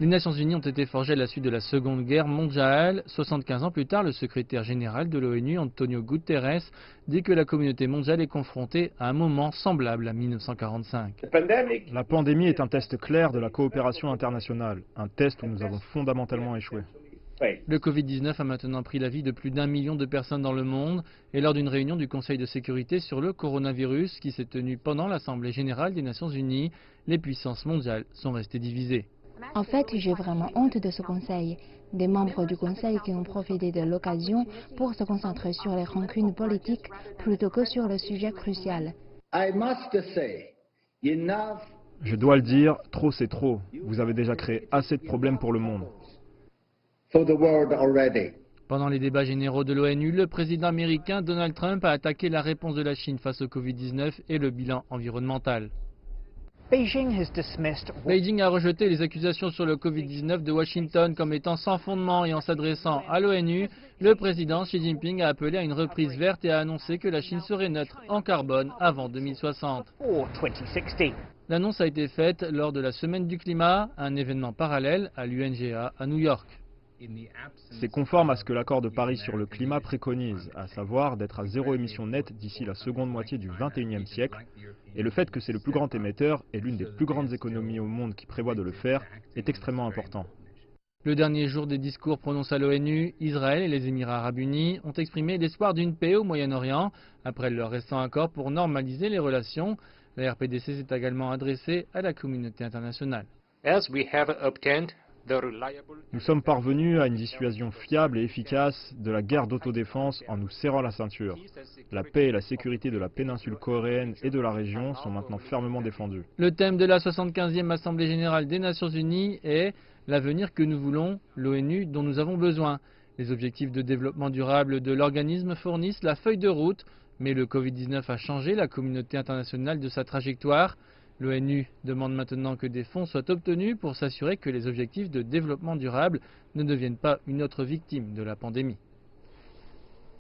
Les Nations Unies ont été forgées à la suite de la Seconde Guerre mondiale. 75 ans plus tard, le secrétaire général de l'ONU, Antonio Guterres, dit que la communauté mondiale est confrontée à un moment semblable à 1945. La pandémie est un test clair de la coopération internationale, un test où nous avons fondamentalement échoué. Le Covid-19 a maintenant pris la vie de plus d'1 million de personnes dans le monde et lors d'une réunion du Conseil de sécurité sur le coronavirus qui s'est tenue pendant l'Assemblée générale des Nations Unies, les puissances mondiales sont restées divisées. En fait, j'ai vraiment honte de ce conseil. Des membres du conseil qui ont profité de l'occasion pour se concentrer sur les rancunes politiques plutôt que sur le sujet crucial. Je dois le dire, trop c'est trop. Vous avez déjà créé assez de problèmes pour le monde. Pendant les débats généraux de l'ONU, le président américain Donald Trump a attaqué la réponse de la Chine face au Covid-19 et le bilan environnemental. Beijing a rejeté les accusations sur le Covid-19 de Washington comme étant sans fondement et en s'adressant à l'ONU, le président Xi Jinping a appelé à une reprise verte et a annoncé que la Chine serait neutre en carbone avant 2060. L'annonce a été faite lors de la Semaine du climat, un événement parallèle à l'UNGA à New York. C'est conforme à ce que l'accord de Paris sur le climat préconise, à savoir d'être à zéro émission nette d'ici la seconde moitié du XXIe siècle, et le fait que c'est le plus grand émetteur et l'une des plus grandes économies au monde qui prévoit de le faire est extrêmement important. Le dernier jour des discours prononcés à l'ONU, Israël et les Émirats arabes unis ont exprimé l'espoir d'une paix au Moyen-Orient après leur récent accord pour normaliser les relations. La RPDC s'est également adressée à la communauté internationale. Nous sommes parvenus à une dissuasion fiable et efficace de la guerre d'autodéfense en nous serrant la ceinture. La paix et la sécurité de la péninsule coréenne et de la région sont maintenant fermement défendus. Le thème de la 75e Assemblée générale des Nations unies est « L'avenir que nous voulons, l'ONU dont nous avons besoin ». Les objectifs de développement durable de l'organisme fournissent la feuille de route, mais le Covid-19 a changé la communauté internationale de sa trajectoire. L'ONU demande maintenant que des fonds soient obtenus pour s'assurer que les objectifs de développement durable ne deviennent pas une autre victime de la pandémie.